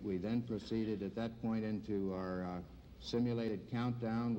We then proceeded at that point into our simulated countdown.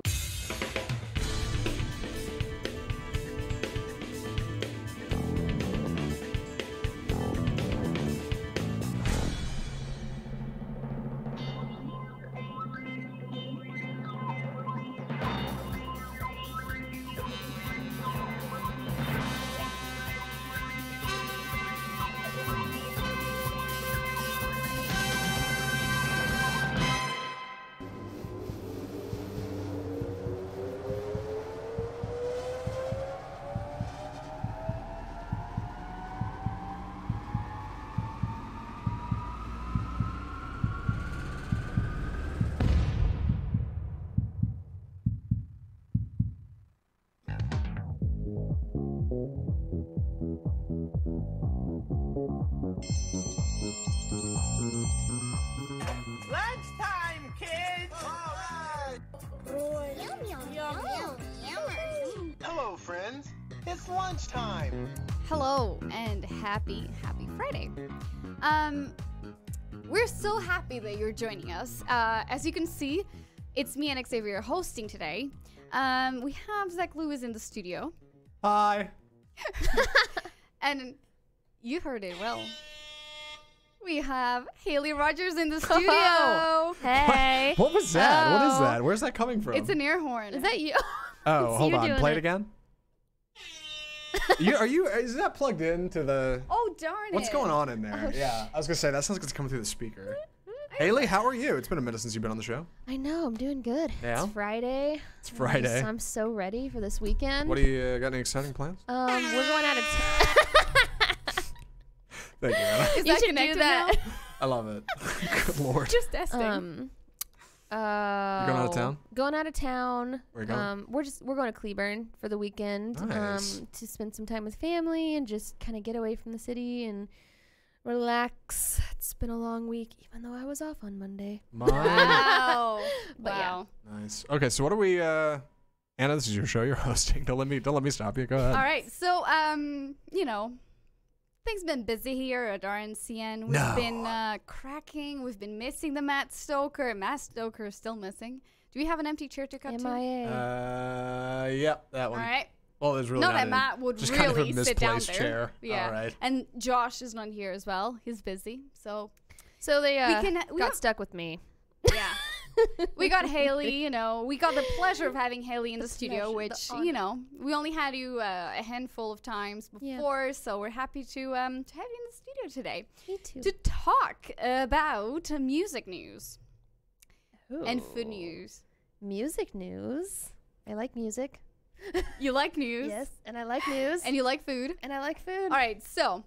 Lunchtime, kids! All right! Hello, friends. It's lunchtime. Hello and happy Friday. We're so happy that you're joining us. As you can see, it's me and Xavier hosting today. We have Zach Lewis in the studio. Hi. And you heard it well. We have Haley Rogers in the studio. Oh, hey. What was that? Oh. What is that? Where's that coming from? It's an air horn. Is that you? Oh, hold on. Play it it again. Is that plugged into the... Oh, darn it. What's going on in there? Oh, yeah, I was going to say, that sounds like it's coming through the speaker. Haley, how are you? It's been a minute since you've been on the show. I know, I'm doing good. Yeah? It's Friday. It's Friday. I'm so ready for this weekend. What do you got? Any exciting plans? We're going out of Thank you, Anna. Is You that should connected do that. now? I love it. Good Lord. Just testing. You going out of town? Going out of town. Where you going? We're going to Cleburne for the weekend. Nice. To spend some time with family and just kind of get away from the city and relax. It's been a long week, even though I was off on Monday. Wow. But wow. Nice. Okay, so what are we? Anna, this is your show. You're hosting. Don't let me stop you. Go ahead. All right. So, you know, things been busy here at RNCN. We've been cracking. We've been missing the Matt Stoker. Matt Stoker is still missing. Do we have an empty chair to cut to? MIA. Yep, that one. All right. Well, there's really Not not that Matt would just really kind of a sit down misplaced there. chair. Yeah. All right. And Josh is not here as well. He's busy. So They we got stuck with me. yeah. We got Haley, you know. We got the pleasure of having Haley in the studio, pleasure, which, the honor. you know, we only had you a handful of times before, so we're happy to have you in the studio today Me too. to talk about music news and food Ooh. news. Music news. I like music. You like news? Yes, and I like news. And you like food? And I like food. All right, so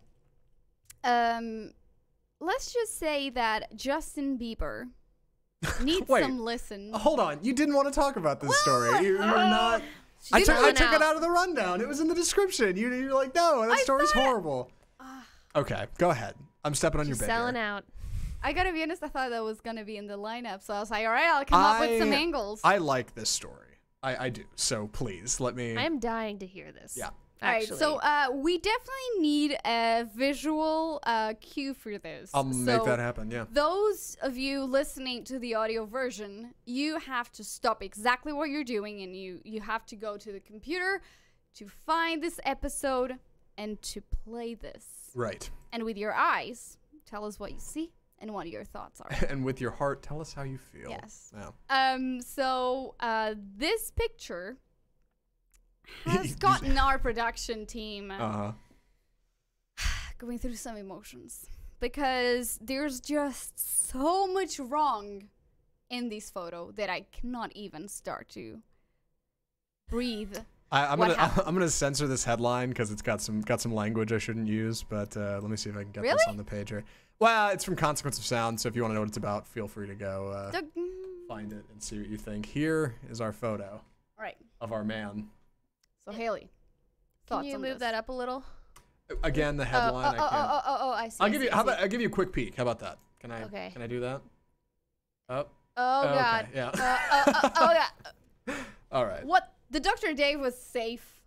let's just say that Justin Bieber needs Wait. some listen. Hold on. You didn't want to talk about this story. You're not. I She's took selling it out. out of the rundown. It was in the description. You're like, no, that story's horrible. Okay, go ahead. I'm stepping on She's your bed. selling out. I gotta be honest, I thought that was gonna be in the lineup, so I was like, all right, I'll come up with some angles. I like this story. I do. So please let me. I am dying to hear this. Yeah. All right, Actually. so we definitely need a visual cue for this. I'll make that happen. Yeah. Those of you listening to the audio version, you have to stop exactly what you're doing, and you have to go to the computer to find this episode and to play this. Right. And with your eyes, tell us what you see and what your thoughts are. And with your heart, tell us how you feel. Yes. Yeah. So this picture has gotten our production team going through some emotions because there's just so much wrong in this photo that I cannot even start to breathe. I'm gonna censor this headline because it's got some language I shouldn't use. But let me see if I can get this on the page here. Well, it's from Consequence of Sound, so if you want to know what it's about, feel free to go find it and see what you think. Here is our photo of our man. So Haley, Can you move that up a little? Again, the headline. I see. I'll give you a quick peek. How about that? Can I? Okay. Can I do that? Oh. Oh God. Okay, yeah. Oh God. All right. What? The Dr. Dave was safe.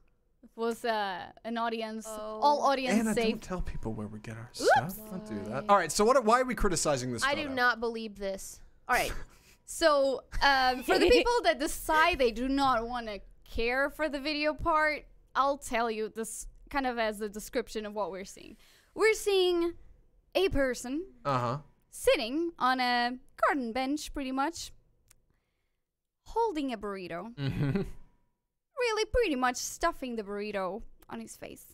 was an audience, all audience Anna, safe. don't tell people where we get our stuff. Don't do that. All right, so why are we criticizing this I photo? do not believe this. All right. So for the people that decide they do not want to care for the video part, I'll tell you this kind of as a description of what we're seeing. We're seeing a person sitting on a garden bench, pretty much, holding a burrito. Really pretty much stuffing the burrito on his face.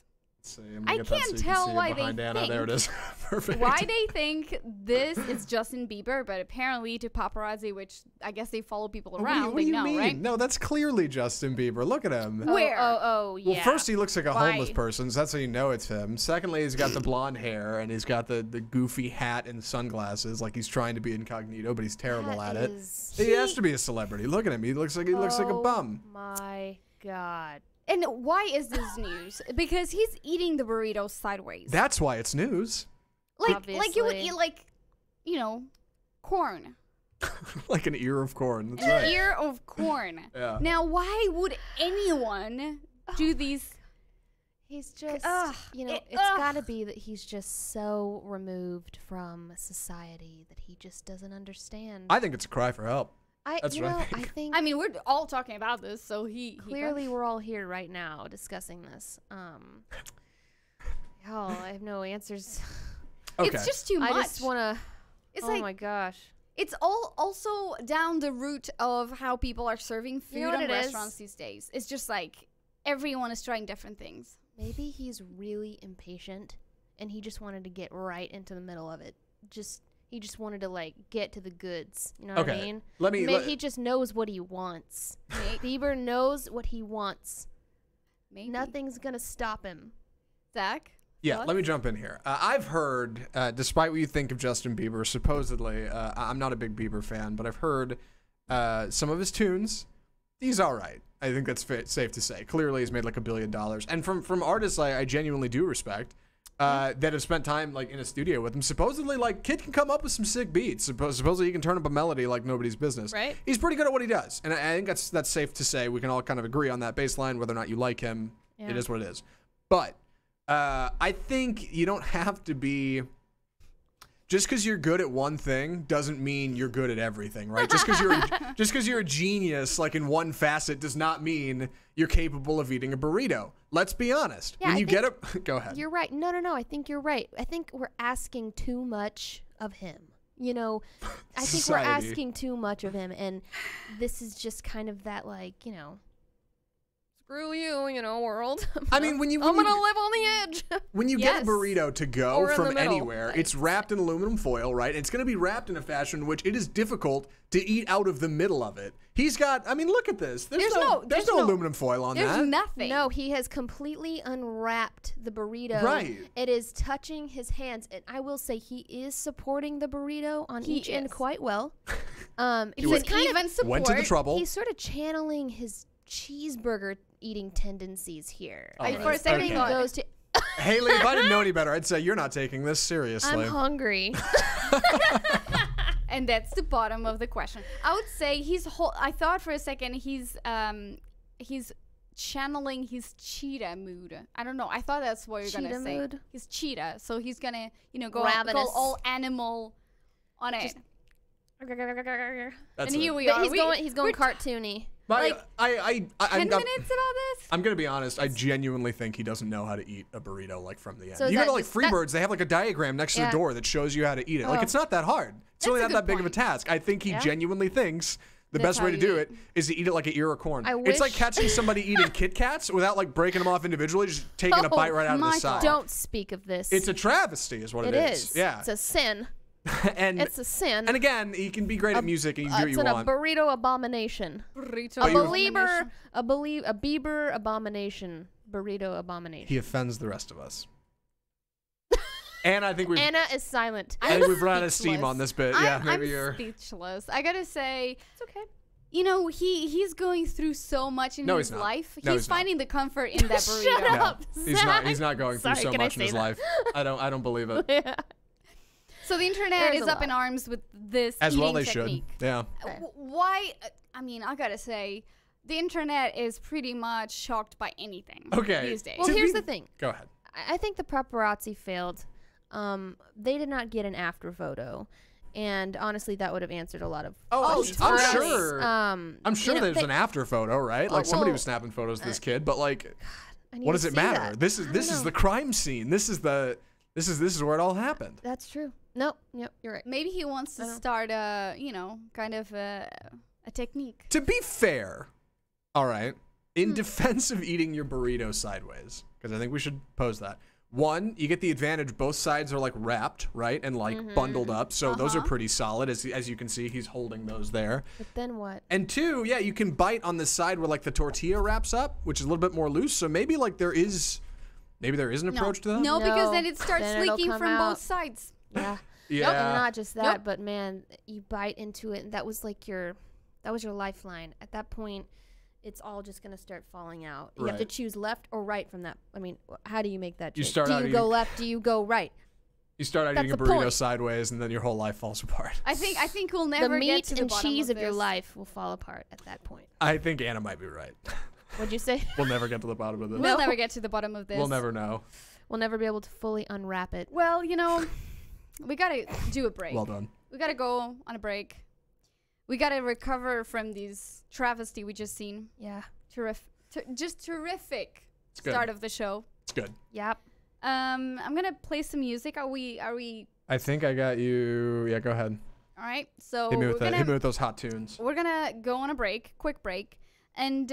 I can't tell why they think. There it is. Perfect. Why they think this is Justin Bieber, but apparently to paparazzi, which I guess they follow people around, What do they you know, mean? right? No, that's clearly Justin Bieber. Look at him. Where? Yeah. Well, first he looks like a Why? homeless person, so that's how you know it's him. Secondly, he's got the blonde hair and he's got the goofy hat and sunglasses, like he's trying to be incognito, but he's terrible at it. He has to be a celebrity. Look at him. He looks like a bum. My God. And why is this news? Because he's eating the burrito sideways. That's why it's news. Like you would Obviously. eat, like, you know, corn. Like an ear of corn. That's An right. ear of corn. Yeah. Now, why would anyone do these? He's just, Ugh, it's got to be that he's just so removed from society that he just doesn't understand. I think it's a cry for help. That's you what I know, think. I think I mean, we're all talking about this, so he clearly we're all here right now discussing this. Hell, I have no answers. Okay. It's just too much. I just want to. It's Oh like my gosh. it's all also down the route of how people are serving food You know what in it is? restaurants these days. It's just like everyone is trying different things. Maybe he's really impatient, and he just wanted to get right into the middle of it. He just wanted to like get to the goods. You know what I Okay. mean? Let He just knows what he wants. Bieber knows what he wants. Maybe. Nothing's gonna stop him. Zach? Yeah, Thoughts? let me jump in here. I've heard, despite what you think of Justin Bieber, supposedly, I'm not a big Bieber fan, but I've heard some of his tunes. He's all right. I think that's safe to say. Clearly, he's made like $1 billion. And from artists I genuinely do respect that have spent time like in a studio with him, supposedly, like, Kid can come up with some sick beats. Supposedly, he can turn up a melody like nobody's business. Right. He's pretty good at what he does. And I think that's safe to say. We can all kind of agree on that baseline, whether or not you like him. Yeah. It is what it is. But I think you don't have to be. Just because you're good at one thing doesn't mean you're good at everything, right? Just because you're a genius, like in one facet, does not mean you're capable of eating a burrito. Let's be honest. Yeah, when I you get a, go ahead. You're right. No. I think you're right. I think we're asking too much of him. You know, I think we're Society. asking too much of him, and this is just kind of that, like, screw you, world. I mean, when you I'm gonna live on the edge. when you Yes. get a burrito to go Or in from the middle. anywhere, it's wrapped in aluminum foil, right? It's going to be wrapped in a fashion in which it is difficult to eat out of the middle of it. He's got. I mean, look at this. There's no aluminum foil on There's that. nothing. No, he has completely unwrapped the burrito. Right. It is touching his hands, and I will say he is supporting the burrito on He each end is. quite well. He's He's an even support. Went to the trouble. He's sort of channeling his cheeseburger eating tendencies here. All right. For a second, Okay. he Goes to. Haley, if I didn't know any better, I'd say you're not taking this seriously. I'm hungry. And that's the bottom of the question. I would say I thought for a second he's channeling his cheetah mood. I don't know. I thought that's what you're gonna Cheetah say. mood? His cheetah. So he's gonna, go Ravenous. all animal on it. That's And it. here we But are. he's going cartoony. like, I'm 10 minutes about this. I'm gonna be honest. I genuinely think he doesn't know how to eat a burrito like from the end. So is You go that to like just- Freebirds, they have like a diagram next to Yeah. the door that shows you how to eat it. Like Oh. it's not that hard. It's really That's not a that good big of a point. task. I think he Yeah. genuinely thinks the That's best way how to you do eat. it is to eat it like an ear of corn. I It's like wish- catching somebody eating Kit Kats without like breaking them off individually, just taking a Oh, bite right out of the my side. Don't speak of this. It's a travesty, is what It is. Yeah. It's a sin. and It's a sin. and again, he can be great at music and you can do It's what you a want. burrito abomination. Burrito A abomination. Bieber abomination. Burrito abomination. He offends the rest of us. And I think we've Anna is silent. I think we've run out of steam speechless. on this bit. Yeah, I'm maybe you're. speechless. I gotta say, It's okay. he's going through so much in No, his he's not. life. No, he's he's not. finding the comfort in that burrito. Shut No, up, he's not going through Sorry, so can I much in say his that? life. I don't believe it. Yeah. So the internet There's is a up in lot. arms with this As well eating they technique. should. Yeah. Why? I mean, I gotta say, the internet is pretty much shocked by anything these days. Well, here's the thing. Go ahead. I think the paparazzi failed. They did not get an after photo. And honestly, that would have answered a lot of questions. I'm sure. I'm sure you know, there's an after photo, right? Like somebody was snapping photos of this kid, but like, what does it matter? That. This is the crime scene. This is where it all happened. That's true. Nope. Yep. You're right. Maybe he wants to start a kind of a technique. To be fair, all right, in defense of eating your burrito sideways, because I think we should pose that. One, you get the advantage. Both sides are like wrapped, right, and like bundled up. So those are pretty solid. As you can see, he's holding those there. But then what? And two, yeah, you can bite on the side where like the tortilla wraps up, which is a little bit more loose. So maybe like there is an approach to that. No, because then it starts Then it'll leaking come from out. both sides. Yeah. Yeah. And not just that, Nope. but man, you bite into it, and that was your lifeline. At that point, it's all just gonna start falling out. You have to Right. choose left or right from that. I mean, how do you make that choice? start Do out you go eating- left? Do you go right? You start out That's eating a the burrito point. sideways, and then your whole life falls apart. I think we'll The never get meat to the and bottom cheese of your this. life will fall apart at that point. I think Anna might be right. What'd you say? We'll never get to the bottom of this. We'll never get to the bottom of this. We'll never know. We'll never be able to fully unwrap it. Well, we gotta do a break. Well done. We gotta go on a break. We gotta recover from these travesty we just seen. Yeah. Just terrific It's good. start of the show. It's good. Yep. I'm gonna play some music. Are we? I think I got you. Yeah, go ahead. All right. So Hit me we're with gonna those hot tunes. we're gonna go on a break, quick break. And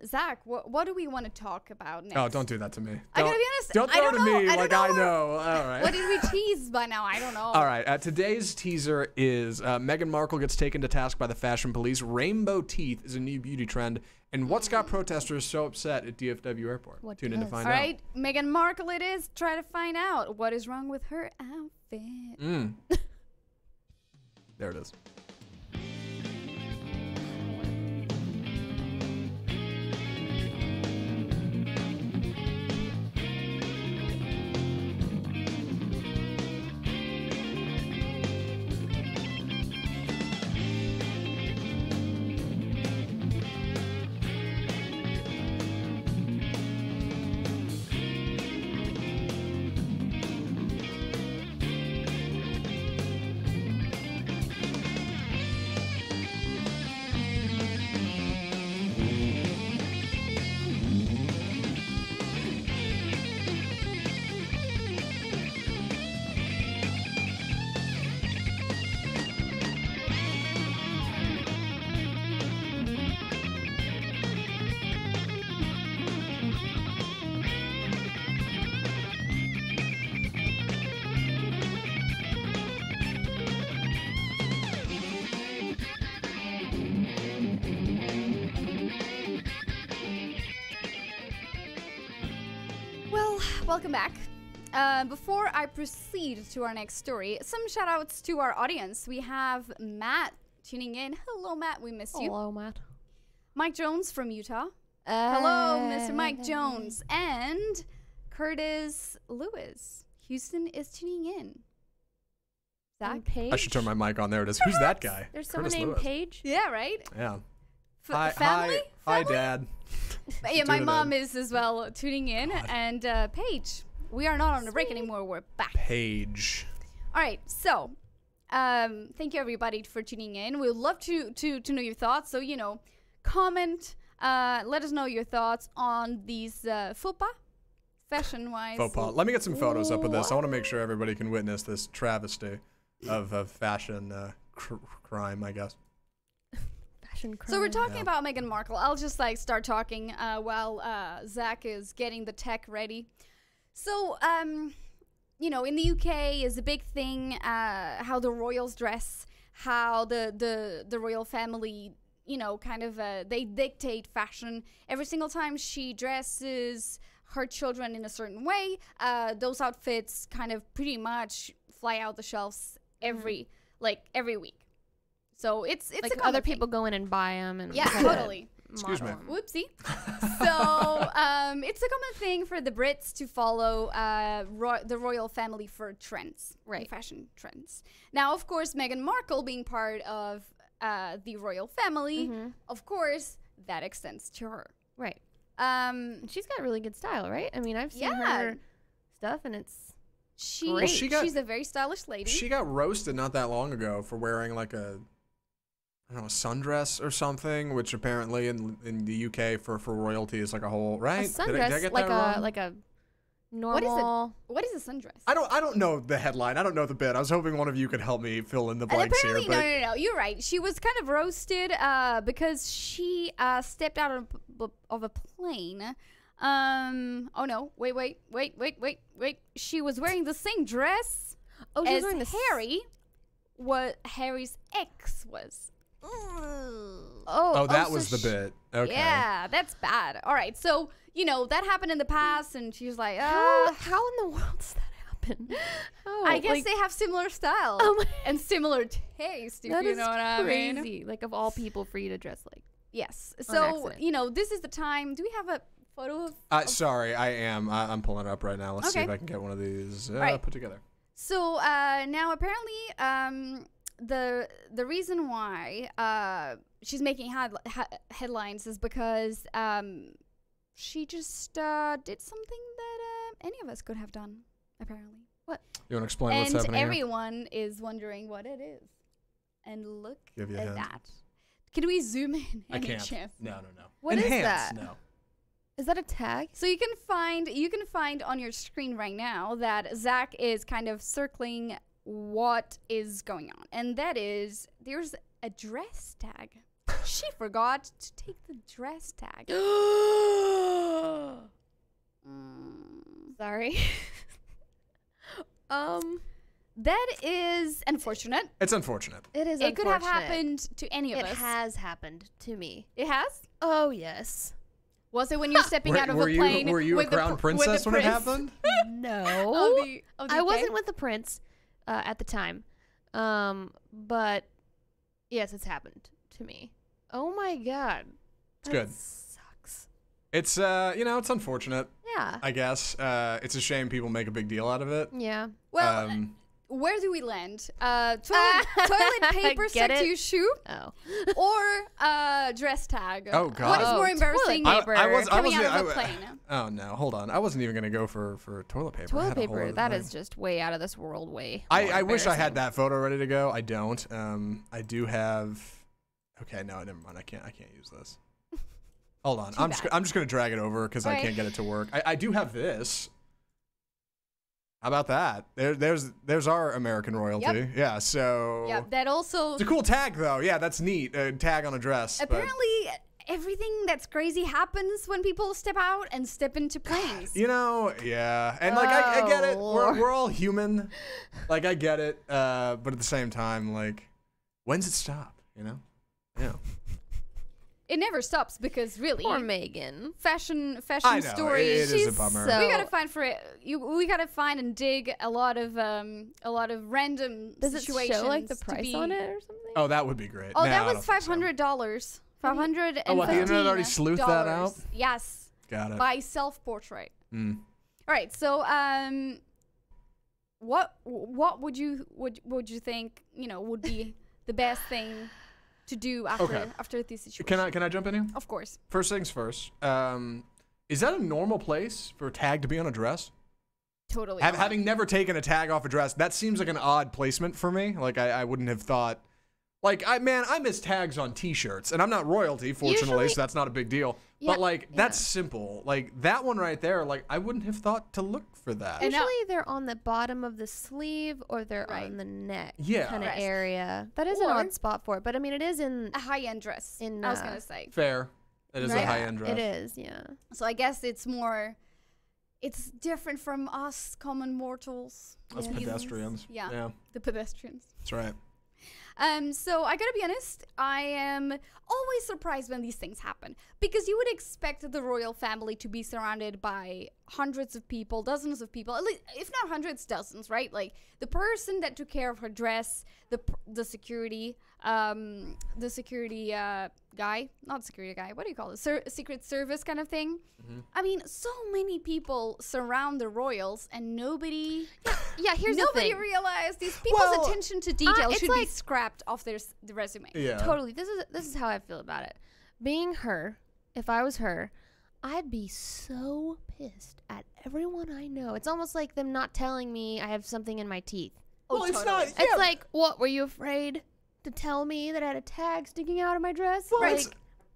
Zach, what do we want to talk about next? Oh, don't do that to me. I gotta be honest. Don't I throw don't it to know. me I don't like know I what- know. All right. What did we tease by now? I don't know. All right. Today's teaser is Meghan Markle gets taken to task by the fashion police. Rainbow teeth is a new beauty trend. And what's got protesters so upset at DFW Airport? What Tune in to does? find All out. right, Meghan Markle it is. Try to find out what is wrong with her outfit. There it is. Well, welcome back. Before I proceed to our next story, some shout outs to our audience. We have Matt tuning in. Hello, Matt. We miss you. Hello, Matt. Mike Jones from Utah. Hello, Mr. Mike Jones. And Curtis Lewis. Houston is tuning in. Zach? Paige? I should turn my mic on. There it is. Who's that guy? There's someone Curtis named Lewis. Paige? Yeah, right? Yeah. Family? Hi, Dad. Yeah, my Tune mom in. is as well tuning in. And Paige, we are not on a break anymore. We're back. Paige. All right, so thank you everybody for tuning in. We'd love to know your thoughts. So comment. Let us know your thoughts on these faux pas, fashion-wise. Faux pas. Let me get some photos up of this. I want to make sure everybody can witness this travesty of fashion crime, I guess. Fashion crime. So we're talking about Meghan Markle. I'll just start talking while Zach is getting the tech ready. So in the UK is a big thing. How the royals dress, how the royal family, they dictate fashion. Every single time she dresses her children in a certain way, those outfits kind of pretty much fly out the shelves every week. So it's like a common other thing. people go in and buy them. And Yeah, kinda totally. Excuse me. model 'em. Whoopsie. So it's a common thing for the Brits to follow the royal family for trends, Right. fashion trends. Now, of course, Meghan Markle being part of the royal family, of course, that extends to her. Right. She's got really good style, right? I mean, I've seen her stuff, and it's great. Well, she's a very stylish lady. She got roasted not that long ago for wearing like a sundress or something, which apparently in the UK for royalty is like a whole right. A sundress, did I get like that wrong? like a normal. What is a sundress? I don't know the headline. I don't know the bit. I was hoping one of you could help me fill in the blanks here. Apparently, no. You're right. She was kind of roasted because she stepped out of a plane. Oh no! Wait! She was wearing the same dress as Harry. What Harry's ex was. Oh, that was the bit. Okay. Yeah, that's bad. All right, so that happened in the past, and she's like, how in the world does that happen? I guess they have similar style and similar taste. If you know what I mean. Crazy. Like of all people for you to dress like. Yes. So this is the time. Do we have a photo of? Sorry, I am. I'm pulling it up right now. Let's see if I can get one of these put together. So now apparently the reason why she's making headlines is because she just did something that any of us could have done, apparently. What? You want to explain what's happening And everyone is wondering what it is. And look at hint. that. Can we zoom in? I can't. Chance? No. What is that? No. Is that a tag? So you can find on your screen right now that Zach is kind of circling what is going on, and that is there's a dress tag. She forgot to take the dress tag. Sorry. That is unfortunate. It's unfortunate. It is. It could have happened to any of us. It has happened to me. It has? Oh yes. Was it when you're stepping out of a plane? Were you a crown princess when it happened? No. I wasn't with the prince at the time. But yes, it's happened to me. Oh my god. It's good. Sucks. It's it's unfortunate. Yeah. I guess it's a shame people make a big deal out of it. Yeah. Well, where do we land? Toilet paper stuck to your shoe? Oh. Or dress tag? Oh god. What is more embarrassing? Coming out of a plane. Oh no, hold on. I wasn't even gonna go for toilet paper. Toilet paper. That is just way out of this world. I wish I had that photo ready to go. I don't. I do have. Okay, no, never mind. I can't use this. Hold on. I'm just gonna drag it over because I can't get it to work. I do have this. How about that? There's our American royalty. Yep. Yeah, so. Yeah, that also. It's a cool tag, though. Yeah, that's neat. A tag on a dress. Apparently, everything that's crazy happens when people step out and step into planes. Yeah. And, I get it. We're all human. I get it. But at the same time, when's it stop? Yeah. It never stops because really, poor Meghan. Fashion I know, stories. It is a bummer. We gotta find we gotta find and dig a lot of random Does situations. Does it show the price on it or something? Oh, that would be great. Oh, that was $500. $515. Oh, what, the internet already sleuthed that out? Yes. Got it. By self-portrait. Mm. All right. So, what would you think would be the best thing to do after this situation? Can I jump in here? Of course. First things first. Is that a normal place for a tag to be on a dress? Totally. Having never taken a tag off a dress, that seems like an odd placement for me. I wouldn't have thought. I miss tags on T-shirts, and I'm not royalty, fortunately, so that's not a big deal. Yeah, but that's simple. That one right there, I wouldn't have thought to look for that. Usually they're on the bottom of the sleeve or they're on the neck kind of area. That is an odd spot for it, but I mean, it is in a high-end dress. I was gonna say fair. It is a high-end dress. It is, yeah. So I guess it's different from us common mortals. Us pedestrians. Yeah. The pedestrians. That's right. So I gotta be honest, I am always surprised when these things happen because you would expect the royal family to be surrounded by hundreds of people, dozens of people, at least, if not hundreds, dozens, right? The person that took care of her dress, the security guy, not security guy, what do you call it? Secret service kind of thing. Mm-hmm. I mean, so many people surround the royals and nobody. Yeah, here's the thing. Nobody realized these people's attention to detail should be scrapped off the resume. Yeah. Totally. This is how I feel about it. being her, if I was her, I'd be so pissed at everyone I know. It's almost like them not telling me I have something in my teeth. Well, it's not. Yeah. It's like, what, were you afraid to tell me that I had a tag sticking out of my dress? Well, like,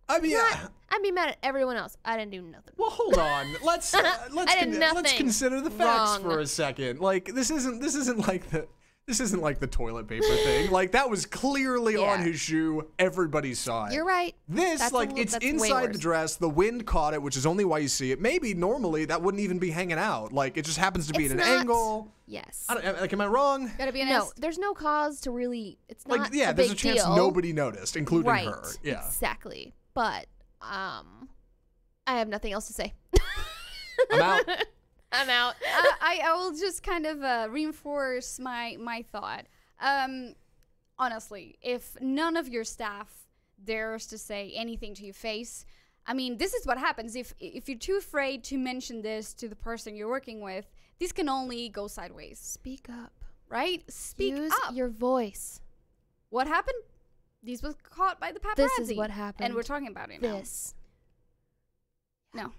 I mean, I'd be mad at everyone else. I didn't do nothing. Well, hold on. Let's consider the facts for a second. Like, this isn't like the toilet paper thing. Like, that was clearly on his shoe. Everybody saw it. You're right. It's inside the dress. The wind caught it, which is only why you see it. Maybe normally that wouldn't even be hanging out. Like, it just happens to be at an angle. Yes. Am I wrong? Gotta be No, there's no cause to really. It's not. Like, yeah, there's a chance nobody noticed, including her. Yeah. Exactly. But I have nothing else to say. I'm out. I'm out. I will just kind of reinforce my thought. Honestly, if none of your staff dares to say anything to your face, I mean, this is what happens. If you're too afraid to mention this to the person you're working with, this can only go sideways. Speak up. Right? Speak Use up. your voice. What happened? These was caught by the paparazzi. This is what happened. And we're talking about it now. No.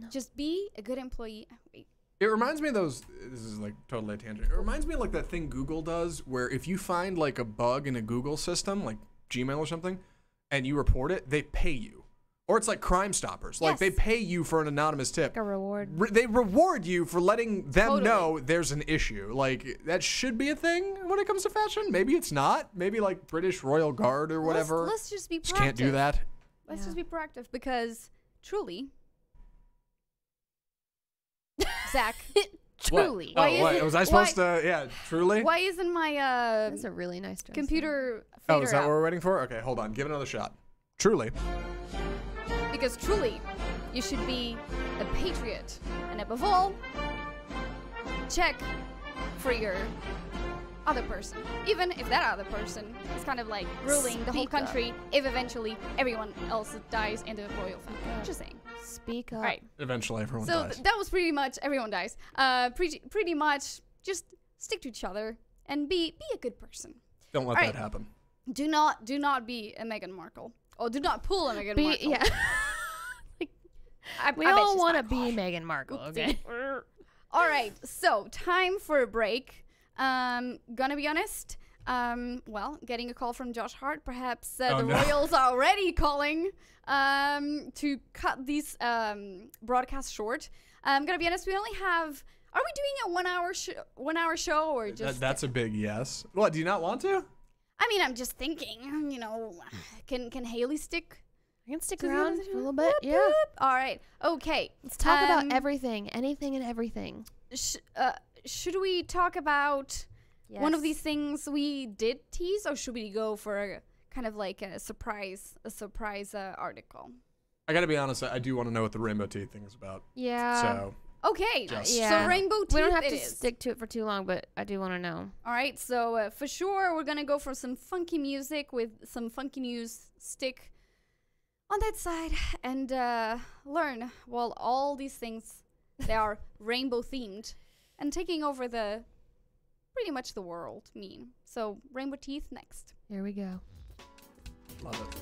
Just be a good employee. Wait. It reminds me of those, this is like totally a tangent. It reminds me of like that thing Google does where if you find like a bug in a Google system, like Gmail or something, and you report it, they pay you. Or it's like Crime Stoppers. Like they pay you for an anonymous tip. Like a reward. They reward you for letting them know there's an issue. Like that should be a thing when it comes to fashion. Maybe it's not. Maybe like British Royal Guard or whatever. Let's just be proactive. Just can't do that. Let's just be proactive because truly, Zach. Truly. What? Was I supposed to? Yeah, truly. Why isn't my That's a really nice dress. computer? Oh, is that up? what we're waiting for? Okay, hold on. Give it another shot. Truly. Because truly, you should be a patriot, and above all, check for your other person. Even if that other person is kind of like ruling the whole country, if eventually everyone else dies in the royal family. Just saying. Speak up. Right. Eventually, everyone So dies. that was pretty much everyone dies. Pretty much just stick to each other and be a good person. Don't let that happen. Do not be a Meghan Markle. Or do not pull a Meghan Markle. Yeah. We all want to be Meghan Markle, okay? All right, so time for a break. Gonna be honest. Well, getting a call from Josh Hart. Perhaps the Royals are already calling to cut these broadcasts short. Gonna be honest. We only have. Are we doing a 1 hour show or just? That's a big yes. What? Do you not want to? I mean, I'm just thinking. You know, can Haley stick? I can stick around for a little bit. Yeah. All right. Okay. Let's talk about everything, anything and everything. Should we talk about one of these things we did tease, or should we go for a kind of like a surprise article? I gotta be honest. I do want to know what the rainbow teeth thing is about. Yeah. So. Okay. So rainbow teeth. We don't have to stick to it for too long, but I do want to know. All right. So for sure, we're gonna go for some funky music with some funky news. Stick on that side and learn. Well, all these things, they are rainbow themed and taking over pretty much the world. So rainbow teeth next. Here we go. Love it.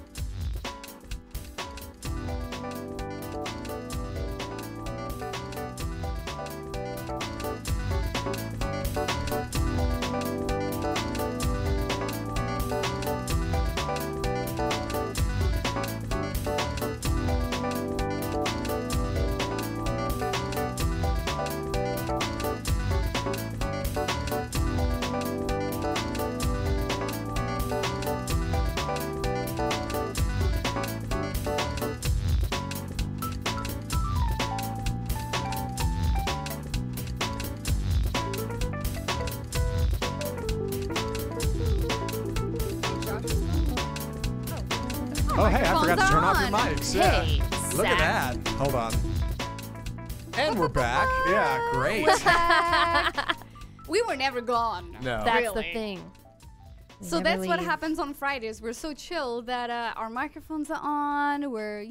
Oh, hey, I forgot to turn off your mics. Yeah. Hey, Look at that. Hold on. And we're back. Yeah, great. We were never gone. No. That's Really. the thing. We So never that's what leave. happens on Fridays. We're so chill that our microphones are on. We're,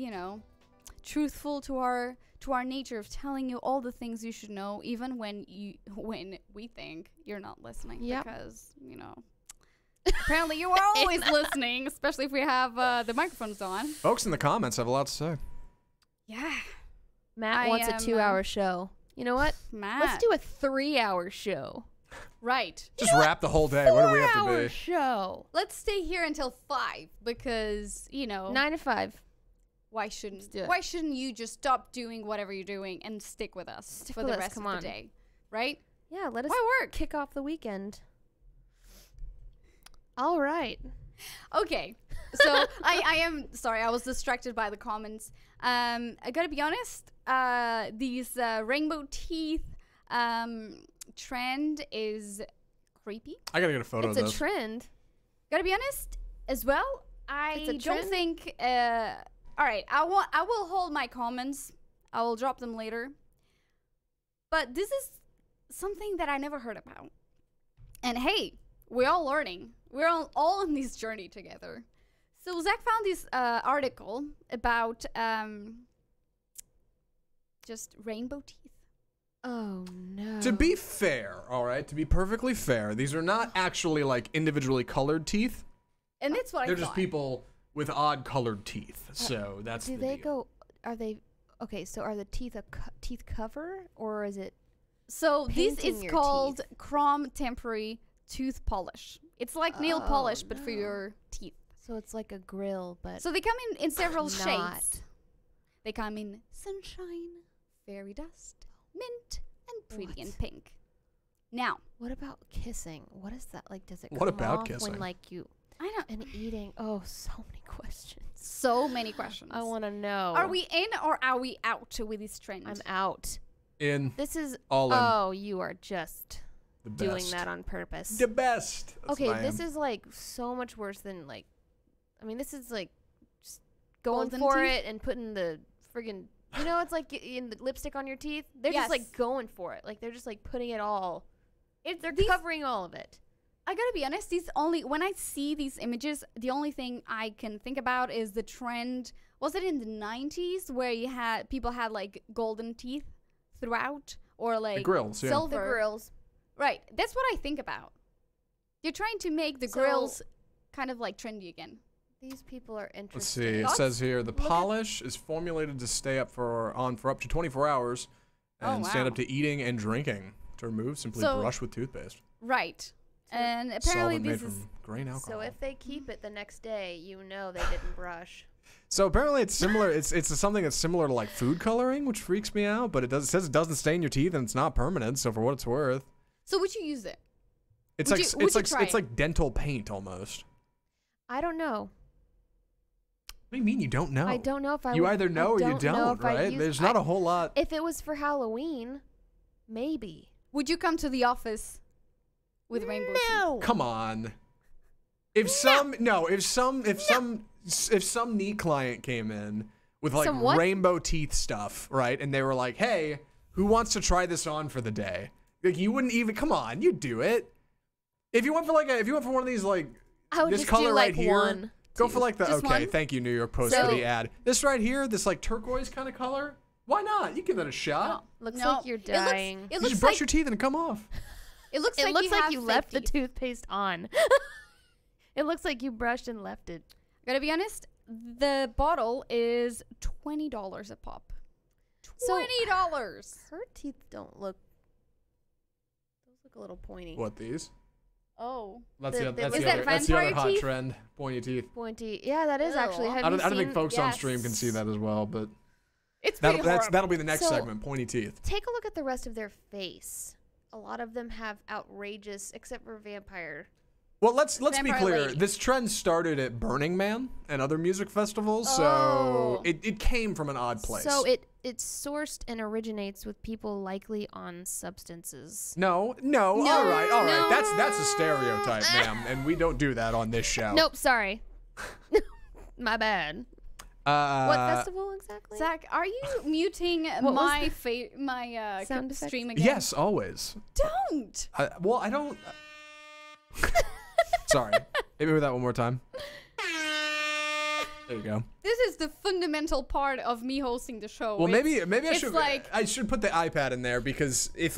truthful to our nature of telling you all the things you should know, even when we think you're not listening. Yep. Because, apparently you are always listening, especially if we have the microphones on. Folks in the comments have a lot to say. Yeah. Matt wants a 2-hour show. You know what? Matt. Let's do a 3-hour show. Right. Just wrap the whole day. What do we have to 4-hour be? show. Let's stay here until 5 because, 9 to 5. Why shouldn't you just stop doing whatever you're doing and stick with us for the rest of the day? Right? Yeah, let us work. Kick off the weekend. All right. Okay. So I am sorry, I was distracted by the comments. I gotta be honest, these rainbow teeth trend is creepy. I gotta get a photo of this. It's a trend. Gotta be honest as well. I don't think. All right, I will hold my comments. I will drop them later. But this is something that I never heard about. And hey, we're all learning. We're all on this journey together. So Zach found this article about just rainbow teeth. Oh, no. To be fair, all right, to be perfectly fair, these are not actually like individually colored teeth. And that's what I thought. They're just people with odd colored teeth. So that's Do the they deal. go, are they, okay, so are the teeth a teeth cover or is it? So this painting is your called teeth? chrome temporary tooth polish. It's like nail polish, but for your teeth. So it's like a grill, but So they come in several not. shades. They come in sunshine, fairy dust, mint, and pretty and pink. Now, what about kissing? What is that like? Does it What come about off kissing? when like you I know and eating? Oh, so many questions. so many questions. I want to know. Are we in or are we out with this trend? I'm out. In This is all in. Oh, you are just The doing best. that on purpose. The best. That's Okay, what I this am. is like so much worse than like. I mean, this is like just going Golden for teeth? it and putting the friggin'. You know, it's like in the lipstick on your teeth. They're Yes. just like going for it. Like they're just like putting it all. They're these- covering all of it. I gotta be honest, when I see these images, the only thing I can think about is the trend. Was it in the 90s where people had like golden teeth throughout, or like grills, yeah. silver? The grills. Right. That's what I think about. You're trying to make the So- grills kind of like trendy again. These people are interested. Let's see. It Thoughts? says here the Look at- polish is formulated to stay up for up to 24 hours and stand wow. up to eating and drinking. To remove, simply So- brush with toothpaste. Right. And apparently Solvent made this is from grain alcohol. So if they keep it the next day, you know they didn't brush. So apparently it's similar. It's something that's similar to like food coloring, which freaks me out. But it says it doesn't stain your teeth and it's not permanent. So for what it's worth, So would you use it? it's Would like you- would you try it's it? like dental paint almost. I don't know. What do you mean you don't know? I don't know if I. You would- either know or you know don't, if I'd right? use- There's not a whole lot. If it was for Halloween, maybe. Would you come to the office with rainbow teeth? No. Come on. If some neat client came in with like Some what? rainbow teeth stuff, right? And they were like, "Hey, who wants to try this on for the day?" Like you wouldn't even come on, you'd do it. If you went for one of these like I would this just color do right like here, one. go for like the Just okay, one? thank you New York Post So- for the ad. This right here, this like turquoise kind of color. Why not? You give that a shot. Looks No. like you're It looks- dying. It You looks just brush like your teeth and come off. it looks It like looks you like have you fake left the teeth. toothpaste on. It looks like you brushed and left it. Gotta be honest, the bottle is $20 a pop. So- $20. Her teeth don't look. Those look a little pointy. What these? Oh. That's The- the, the- that's Is the that other, that's the other vampire hot teeth? trend. Pointy teeth. Pointy. Yeah, that is actually. Ew. Have I don't you think seen- folks on Yes. stream can see that as well, but It's pretty horrible. that'll be the next So- segment. Pointy teeth. Take a look at the rest of their face. A lot of them have outrageous, except for vampire. Well, let's be Vampire clear. lady. This trend started at Burning Man and other music festivals, so Oh. it came from an odd place. So it's sourced and originates with people likely on substances. No, all right. no. That's a stereotype, ma'am, and we don't do that on this show. Nope, sorry. My bad. What festival exactly? Zach, are you muting was my Sound effects? stream again? Yes, always. Don't. Well, I don't. Sorry. Hit me with that one more time. There you go. This is the fundamental part of me hosting the show. Well, maybe I should put the iPad in there, because if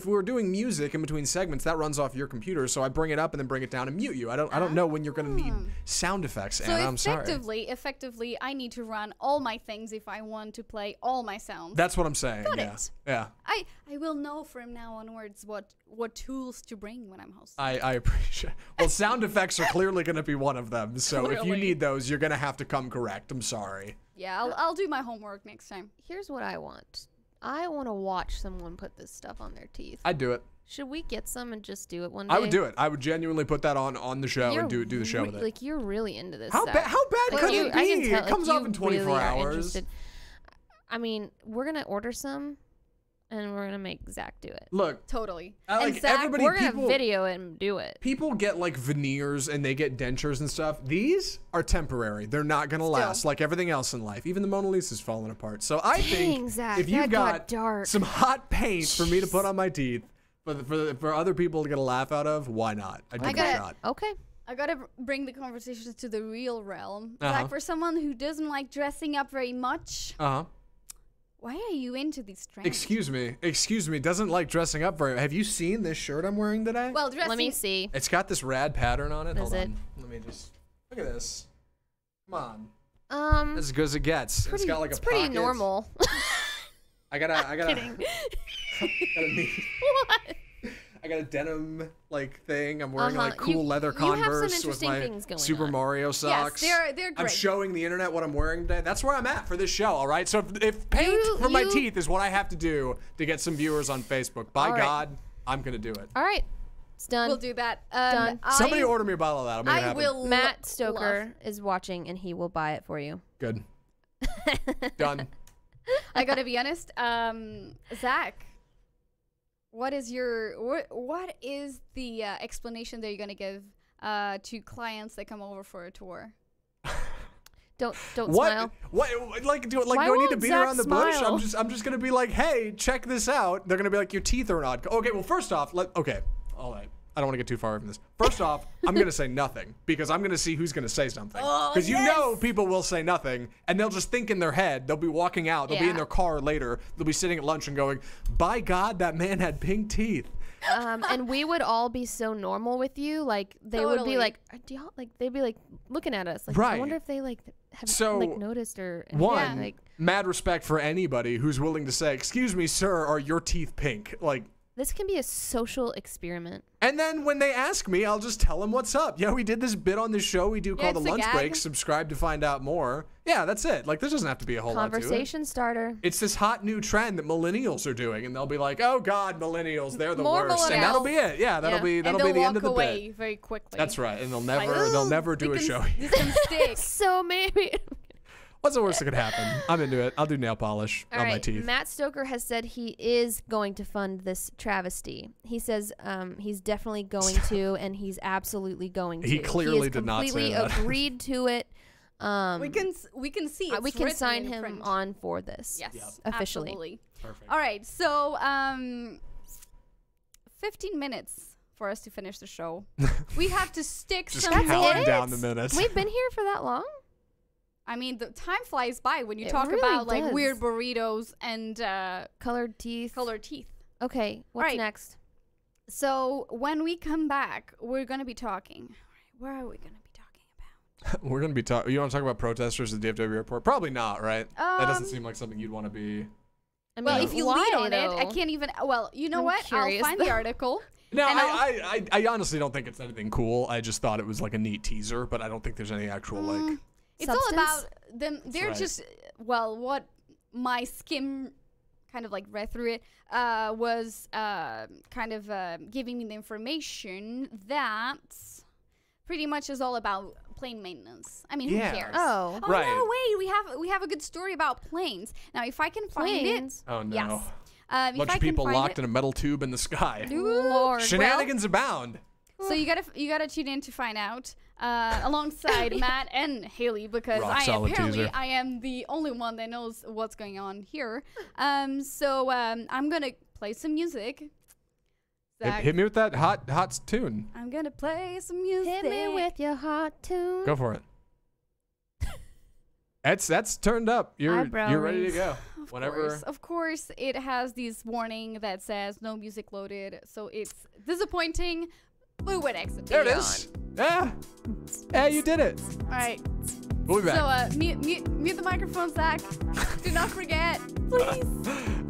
we're doing music in between segments, that runs off your computer, so I bring it up and then bring it down and mute you. I don't know when you're gonna need sound effects, Anna. I'm sorry. Effectively, I need to run all my things if I want to play all my sounds. That's what I'm saying. Got yeah. it. Yeah. I will know from now onwards what tools to bring when I'm hosting. I appreciate. Well, sound effects are clearly going to be one of them. So if you Clearly. need those, you're going to have to come correct. I'm sorry. Yeah, I'll do my homework next time. Here's what I want. I want to watch someone put this stuff on their teeth. I'd do it. Should we get some and just do it one day? I would do it. I would genuinely put that on the show and do the show with it. Like, you're really into this How stuff. bad could it be? I can tell, It comes off in 24 really hours. Interested. I mean, we're gonna order some, and we're gonna make Zach do it. Look, Totally. like Zach, everybody, We're gonna video it and do it. people get like veneers and they get dentures and stuff. These are temporary. They're not gonna last, like everything else in life. Even the Mona Lisa's falling apart. So I think Zach, if you've that got dark. some hot paint for me to put on my teeth, for other people to get a laugh out of, why not? I'd give it a shot. Okay. I gotta bring the conversation to the real realm. Uh-huh. Like, for someone who doesn't like dressing up very much, why are you into these trends? Excuse me. Doesn't like dressing up very. Have you seen this shirt I'm wearing today? Well, dressing. Let me see. It's got this rad pattern on it. Does Hold it? on. Let me just look at this. Come on. As good as it gets. It's got like it's a pretty pocket. normal. I gotta. Kidding. What? I got a denim like thing. I'm wearing like cool leather you have some Converse with interesting my things going Super on. Mario socks. they're great. I'm showing the internet what I'm wearing today. That's where I'm at for this show. All right. So if paint for my teeth is what I have to do to get some viewers on Facebook, by God, I'm gonna do it. All right. It's done. We'll do that. Done. Somebody order me a bottle of that. I'll make it I happen. will. Matt Stoker is watching, and he will buy it for you. Good. Done. I gotta be honest. Zach, what is the explanation that you're gonna give to clients that come over for a tour? Don't What? smile. What? Like, do Why I need to won't beat Zach around the bush? smile? I'm just gonna be like, hey, check this out. They're gonna be like, your teeth are not. Okay, well, first off, okay, all right. I don't want to get too far away from this. First off, I'm gonna say nothing because I'm gonna see who's gonna say something. Because you know people will say nothing and they'll just think in their head. They'll be walking out. They'll be in their car later. They'll be sitting at lunch and going, by God, that man had pink teeth. And we would all be so normal with you. Like, they would be like, do y'all, like, they'd be like looking at us. Like, I wonder if they like have like noticed or one, like, mad respect for anybody who's willing to say, excuse me, sir, are your teeth pink? Like, this can be a social experiment. and then when they ask me, I'll just tell them what's up. Yeah, we did this bit on this show we do called The it's a Lunch gag. Break. Subscribe to find out more. Yeah, that's it. Like, there doesn't have to be a whole lot to it. Conversation starter. It's this hot new trend that millennials are doing, and they'll be like, "Oh God, millennials, they're the More worst," and that'll be it. Yeah, that'll be and the they'll end walk of the away bit. very quickly. That's right, and they'll Like, never do a show. This can stick. So maybe. What's the worst that could happen? I'm into it. I'll do nail polish on my teeth. Matt Stoker has said he is going to fund this travesty. He says he's definitely going to, and he's absolutely going to. He clearly did not say completely that. agreed to it. We can see. We It's can written sign in him print. on for this. Yes, officially. Absolutely. Perfect. All right, so 15 minutes for us to finish the show. We have to stick Just some counting hits. down the minutes. We've been here for that long? I mean, the time flies by when you It talk really about like does. weird burritos and Colored teeth. colored teeth. Okay, what's Right. next? So when we come back, we're gonna be talking. Where are we gonna be talking about? We're gonna be talking. You want to talk about protesters at the DFW airport? Probably not, right? That doesn't Um, seem like something you'd want to be. I Well, mean, if you why, lead on though? it, I can't even. Well, you know I'm what? curious, I'll find the though. article. No, and I honestly don't think it's anything cool. I just thought it was like a neat teaser, but I don't think there's any actual like. It's all Substance? about them. They're right. just what my skim kind of like read through it was kind of giving me the information that pretty much is all about plane maintenance. I mean, Yeah. who cares? Oh. Right. no, wait, we have a good story about planes. Now, if I can find Planes? Oh no. Yes. If Bunch I of can people find locked it, in a metal tube in the sky. Lord. Shenanigans abound. So you gotta tune in to find out alongside Matt and Haley because Rock solid teaser. I am the only one that knows what's going on here. So I'm gonna play some music. Zach, Hit me with that hot tune. I'm gonna play some music. Hit me with your hot tune. Go for it. That's turned up. You're ready to go. Of course, it has this warning that says no music loaded, so it's disappointing. But we went exit. There it is. Yeah. Yeah, you did it. All right. We'll be back. So mute the microphone, Zach. Do not forget, please.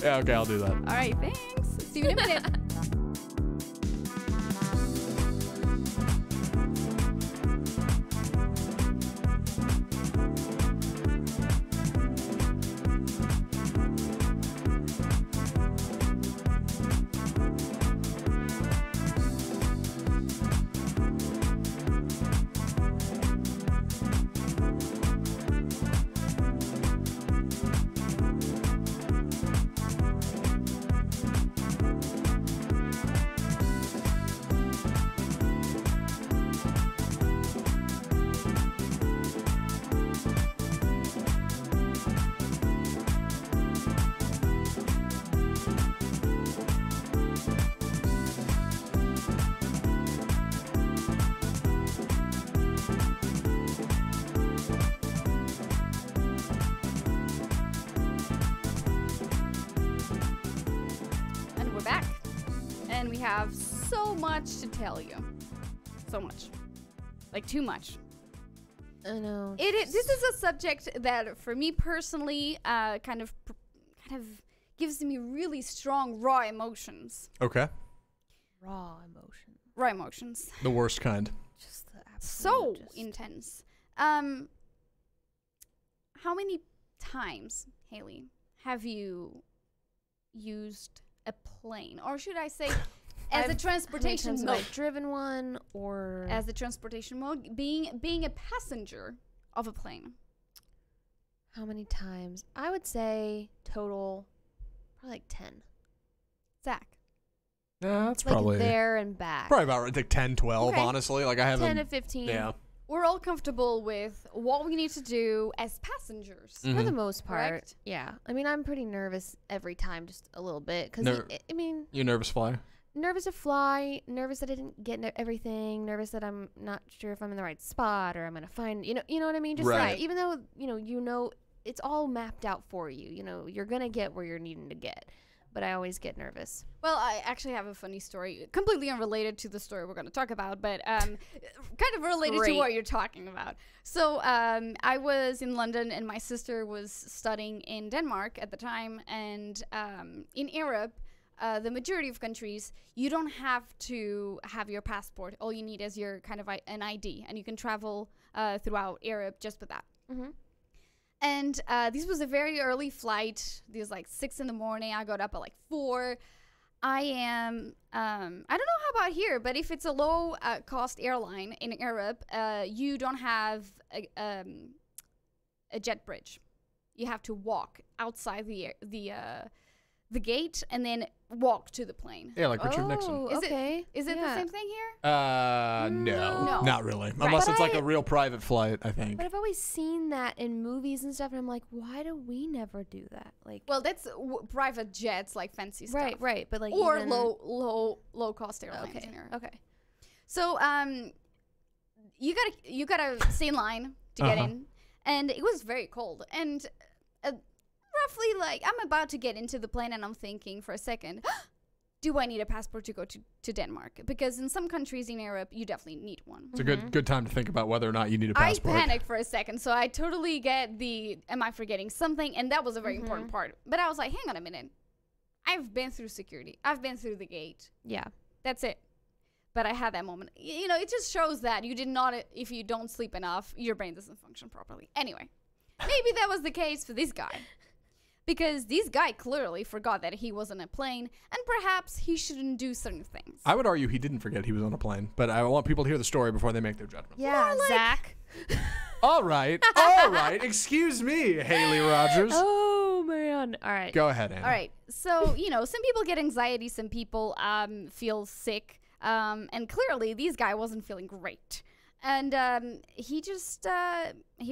Yeah, okay, I'll do that. All right, thanks. See you in a minute. And we have so much to tell you. So much. Like, too much. I know. This is a subject that, for me personally, kind of gives me really strong, raw emotions. Okay. Raw emotions. Raw emotions. The worst kind. Just the absolute. So intense. How many times, Haley, have you used a plane, or should I say as a transportation mode? I've driven one, or as a transportation mode, being a passenger of a plane. How many times? I would say total probably like 10. Zach? Yeah, that's like probably there and back. Probably about like 10, 12, okay. Honestly. Like I haven't 10 to 15. Yeah. We're all comfortable with what we need to do as passengers. Mm-hmm. For the most part. Correct? Yeah. I mean, I'm pretty nervous every time, just a little bit. Because, I mean... You nervous fly? Nervous to fly, nervous that I didn't get everything, nervous that I'm not sure if I'm in the right spot or I'm going to find... You know what I mean? Just right. like, even though, you know, it's all mapped out for you. You know, you're going to get where you're needing to get. But I always get nervous. Well, I actually have a funny story, completely unrelated to the story we're going to talk about, but kind of related to what you're talking about. So I was in London, and my sister was studying in Denmark at the time, and in Europe, the majority of countries, you don't have to have your passport. All you need is your kind of an ID, and you can travel throughout Europe just with that. Mm-hmm. And this was a very early flight. This was like 6 in the morning. I got up at like 4. I am, I don't know how about here, but if it's a low cost airline in Europe, you don't have a jet bridge. You have to walk outside the gate and then walk to the plane. Yeah, like Richard Nixon. Is it the same thing here? No, not really. Right. Unless it's like a real private flight, I think. But I've always seen that in movies and stuff, and I'm like, why do we never do that? Like, well, that's private jets, like fancy stuff. Right. But like, or low cost airlines in here. Okay. So you gotta stay in line to get in, and it was very cold, and roughly like I'm about to get into the plane, and I'm thinking for a second, do I need a passport to go to Denmark? Because in some countries in Europe, you definitely need one. It's a good time to think about whether or not you need a passport. I panicked for a second, so I totally get am I forgetting something? And that was a very important part. But I was like, hang on a minute. I've been through security. I've been through the gate. Yeah. That's it. But I had that moment. You know, it just shows that you did not, if you don't sleep enough, your brain doesn't function properly. Anyway, maybe that was the case for this guy. Because this guy clearly forgot that he was on a plane, and perhaps he shouldn't do certain things. I would argue he didn't forget he was on a plane, but I want people to hear the story before they make their judgment. Yeah, Zach. All right. Excuse me, Haley Rogers. Oh, man. All right. Go ahead, Anna. All right. So, some people get anxiety, some people feel sick, and clearly this guy wasn't feeling great. And he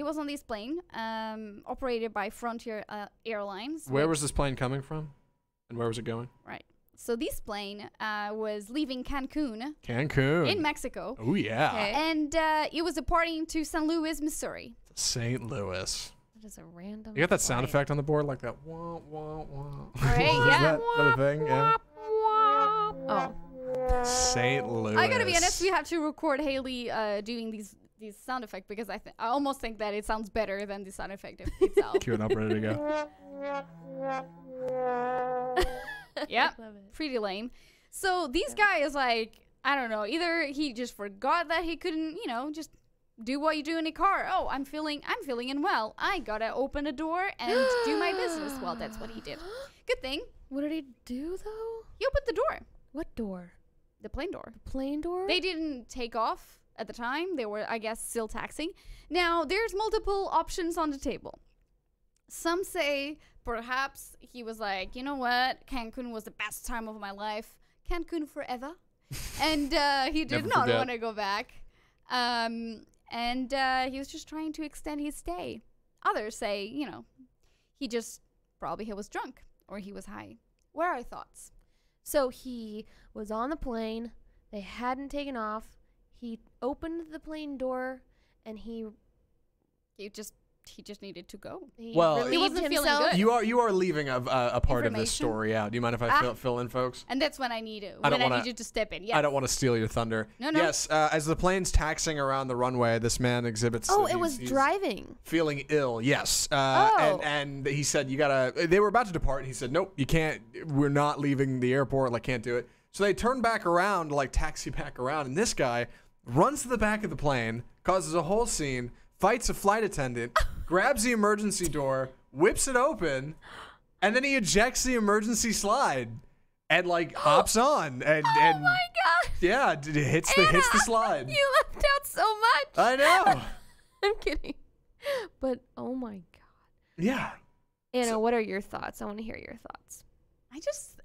was on this plane operated by Frontier Airlines. Where was this plane coming from? And where was it going? Right. So this plane was leaving Cancun. In Mexico. Oh, yeah. Okay. And it was departing to St. Louis, Missouri. St. Louis. That is a random. You got that sound effect on the board, like that. Wah, wah, wah. All right, yeah. Is that a thing? Yeah. Oh. St. Louis. I gotta be honest. We have to record Haley doing these sound effects because I almost think that it sounds better than the sound effect itself. Cue it up, ready to go. Yeah, pretty lame. So this guy is like, I don't know. Either he just forgot that he couldn't, just do what you do in a car. Oh, I'm feeling unwell. I gotta open a door and do my business. Well, that's what he did. Good thing. What did he do though? He opened the door. What door? The plane door. The plane door? They didn't take off at the time. They were, I guess, still taxiing. Now, there's multiple options on the table. Some say perhaps he was like, you know what? Cancun was the best time of my life. Cancun forever. And he did not want to go back. And he was just trying to extend his stay. Others say, he was drunk or he was high. What are your thoughts? So he was on the plane. They hadn't taken off. He opened the plane door and he just needed to go. He wasn't feeling good. You are leaving a part of this story out. Do you mind if I fill in, folks? And that's when I need you to step in. Yes. I don't want to steal your thunder. No. Yes, as the plane's taxiing around the runway, this man exhibits. Oh, it was driving. Feeling ill. Yes. And he said, they were about to depart. And he said, nope, you can't. We're not leaving the airport. Like, can't do it. So they turn back around, like taxi back around, and this guy runs to the back of the plane, causes a whole scene, fights a flight attendant, grabs the emergency door, whips it open, and then he ejects the emergency slide and hops on and my god. Yeah, it hits the slide. You left out so much. I know. I'm kidding. But oh my god. Yeah. Anna, what are your thoughts? I want to hear your thoughts.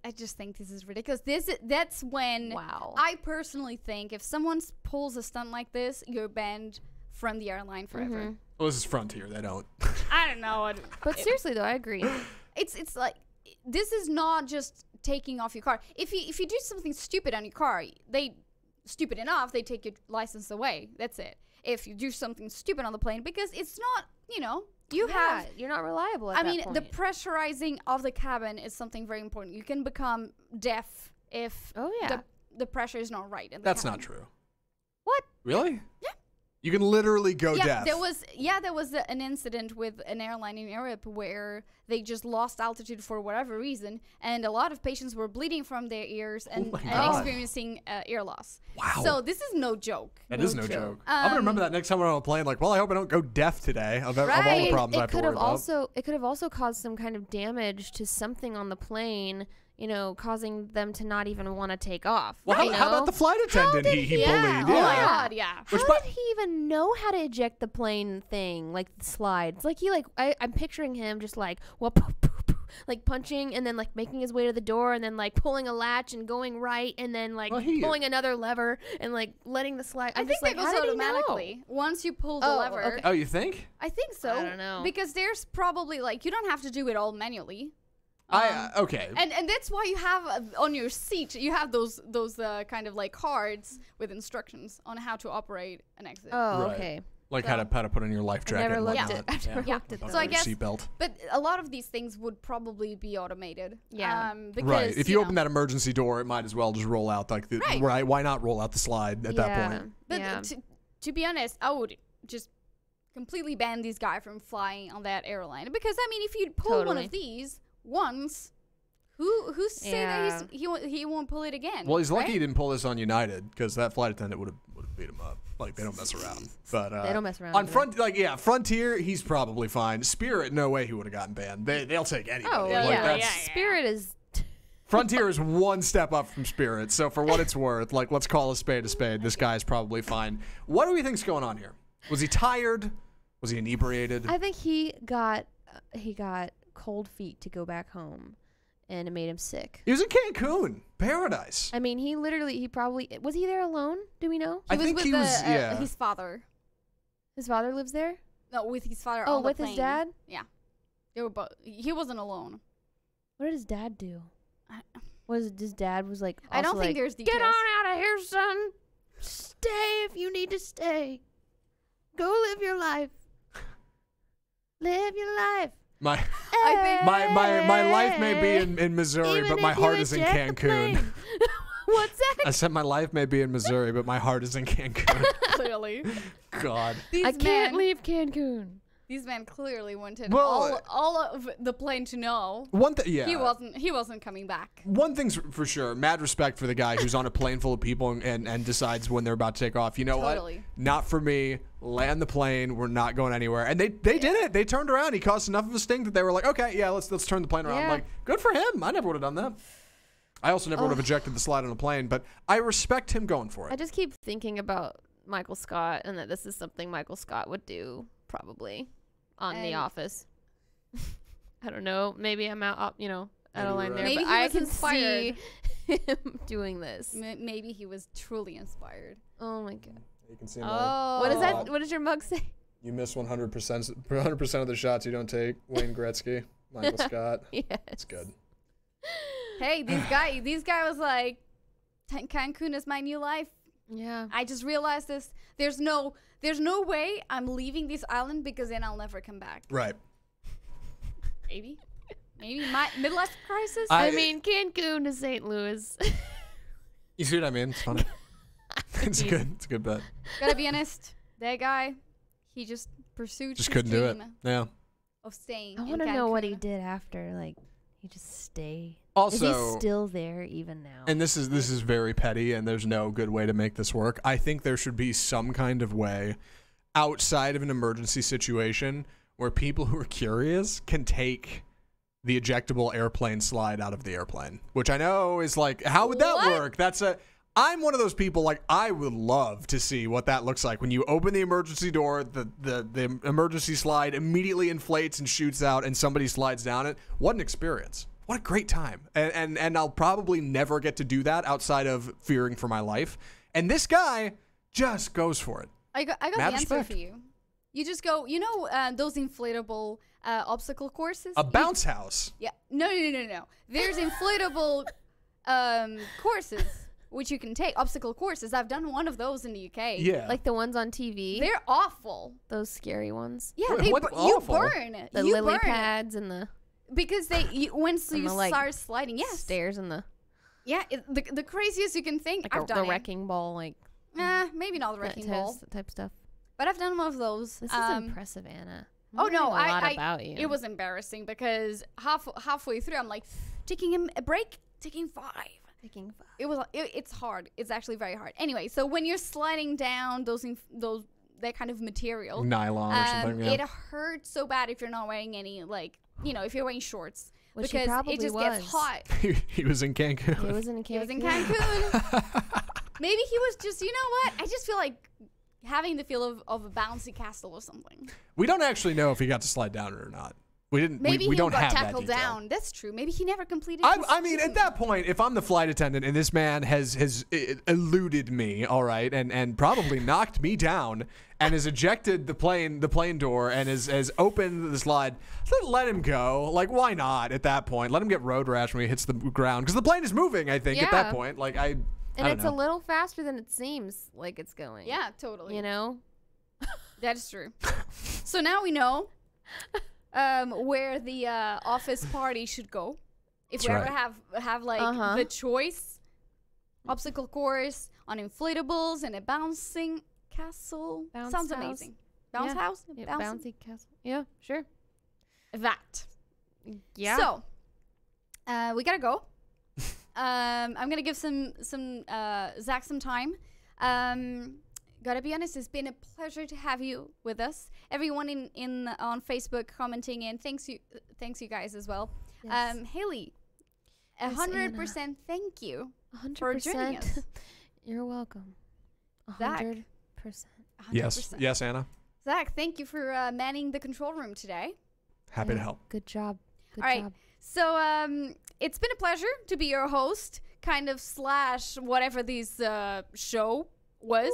I just think this is ridiculous. That's when I personally think if someone pulls a stunt like this, you're banned from the airline forever. Mm-hmm. Well, this is Frontier. They don't. I don't know. But seriously, though, I agree. It's like, this is not just taking off your car. If you do something stupid on your car, they take your license away. That's it. If you do something stupid on the plane, because it's not, you're not reliable at that point. The pressurizing of the cabin is something very important. You can become deaf if the pressure is not right in the That's cabin. not true. What? Really? Yeah. You can literally go deaf. There was an incident with an airline in Europe where they just lost altitude for whatever reason, and a lot of patients were bleeding from their ears and experiencing ear loss. Wow. So this is no joke. That is no joke. I'm gonna remember that next time we're on a plane. Like, well, I hope I don't go deaf today. Of all the problems I have to worry about. It could have also caused some kind of damage to something on the plane. Causing them to not even want to take off. Well, how about the flight attendant he bullied? Oh my god, yeah. How did he even know how to eject the plane thing, like the slides? Like I'm picturing him just like punching and then making his way to the door and then pulling a latch and going right and then pulling another lever and letting the slide. I think that goes automatically once you pull the lever. Okay. Oh, you think? I think so. I don't know. Because there's probably you don't have to do it all manually. Okay. And that's why you have on your seat you have those kind of cards with instructions on how to operate an exit. Oh, okay. How to put on your life jacket. I never looked at it. So I guess seatbelt. But a lot of these things would probably be automated. Yeah. Because, right. If you open that emergency door, it might as well just roll out right. Why not roll out the slide at that point? But to be honest, I would just completely ban this guy from flying on that airline because if you pull one of these once, who say that he won't pull it again? Well, he's lucky he didn't pull this on United because that flight attendant would have beat him up. They don't mess around. But they don't mess around. On Frontier, he's probably fine. Spirit, no way he would have gotten banned. They'll take anybody. Oh yeah. Spirit is. Frontier is one step up from Spirit. So for what it's worth, let's call a spade a spade. This guy's probably fine. What do we think's going on here? Was he tired? Was he inebriated? I think he got cold feet to go back home, and it made him sick. He was in Cancun, paradise. He probably was he there alone? Do we know? He was with his father. His father lives there? No, with his father. Oh, on the with plane. his dad? Yeah, they were both. He wasn't alone. What did his dad do? His dad was like? I don't think there's details. Get on out of here, son. Stay if you need to stay. Go live your life. Live your life. My I think my life may be in Missouri, Even but my if you heart is in eject the Cancun. plane. What's that? I said my life may be in Missouri, but my heart is in Cancun. clearly. God. These I can't men, leave Cancun. These men clearly wanted Well, all of the plane to know One thing, yeah. he wasn't coming back. One thing's for sure, mad respect for the guy who's on a plane full of people and decides when they're about to take off. You know Totally. what? Not for me. Land the plane. We're not going anywhere. And they did it. They turned around. He caused enough of a stink that they were like, okay, yeah, let's turn the plane around. Yeah. Like, good for him. I never would have done that. I also never would have ejected the slide on a plane, but I respect him going for I it. just keep thinking about Michael Scott and that this is something Michael Scott would do probably on The And- Office. I don't know. Maybe I'm out of Maybe line you're there, right. Maybe but he I was can inspired. see him doing this. Maybe he was truly inspired. Oh my god. You can see Oh. What is that? What does your mug say? You miss 100% of the shots you don't take. Wayne Gretzky, Michael Scott. Yes. It's good. Hey, these guy was like, Cancun is my new life. Yeah. I just realized this. There's no way I'm leaving this island because then I'll never come back. Right. Maybe my midlife crisis. I mean, Cancun to St. Louis. You see what I mean? It's funny. It's a good bet. Gotta be honest, that guy, he just pursued Just his couldn't do it. dream Yeah. of staying. I in want to know what he Cancun. did after. Like, he just stay. Also, Is he still there even now? and this is very petty, and there's no good way to make this work. I think there should be some kind of way outside of an emergency situation where people who are curious can take the ejectable airplane slide out of the airplane, which I know is like, how would that What? work? I'm one of those people, like, I would love to see what that looks like when you open the emergency door, the emergency slide immediately inflates and shoots out, and somebody slides down it. What an experience. What a great time. And I'll probably never get to do that outside of fearing for my life. And this guy just goes for it. I got the Mad answer respect. for you. You just go, those inflatable obstacle courses? A bounce house. Yeah. No. There's inflatable courses which you can take, obstacle courses. I've done one of those in the UK. Yeah. Like the ones on TV? They're awful. Those scary ones? Yeah, Wait, what you awful? burn. The you lily burn pads and the because once And you the, like, start sliding, yes. stairs and the, Yeah, the craziest you can think. like I've done the it. wrecking ball, like Maybe not the wrecking ball, type stuff. but I've done one of those. This is impressive, Anna. I'm Oh no, learning a lot I about you. It was embarrassing because halfway through, I'm like taking him a break, taking 5. taking 5. It's hard. It's actually very hard. Anyway, so when you're sliding down that kind of material, Nylon or something. Yeah. it hurts so bad if you're not wearing any, like, if you're wearing shorts, Which he because probably it just was. gets hot. He was in Cancun. He was in Cancun. He was in Cancun. Maybe he was just, you know what? I just feel like having the feel of a bouncy castle or something. We don't actually know if he got to slide down it or not. We didn't. Maybe we he don't got have that tackled detail. down. That's true. Maybe he never completed. I mean, at that point, if I'm the flight attendant and this man has eluded me, all right, and probably knocked me down and has ejected the plane door and has opened the slide, let him go. Like, why not at that point? Let him get road rash when he hits the ground because the plane is moving. I think at that Yeah. point, like I And don't it's know. a little faster than it seems like it's going. Yeah, totally. You know? That's true. So now we know where the office party should go. If That's we right. ever have like the choice, obstacle course on inflatables and a bouncing castle. Bounce Sounds house. amazing. Bounce Yeah. house? Yeah, Bouncing? bouncy castle. Yeah, sure. That. Yeah. So, we gotta go. I'm gonna give Zach some time. Gotta be honest, it's been a pleasure to have you with us. Everyone on Facebook commenting in, thanks you guys as well. Yes. Haley, Yes, 100% thank you 100%. for joining us. You're welcome. Zach. 100%. 100%. Yes, Anna. Zach, thank you for manning the control room today. Happy to Yeah, help. Good job. Good All right. job. So it's been a pleasure to be your host, kind of / whatever this show was.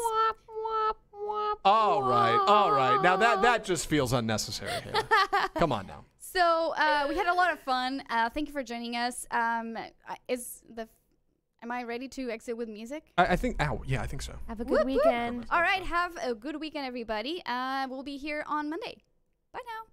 All right. Now that just feels unnecessary here. Come on now. So we had a lot of fun. Thank you for joining us. Am I ready to exit with music? I think. Yeah, I think so. Have a Whoop, good whoop. weekend. All right, have a good weekend, everybody. We'll be here on Monday. Bye now.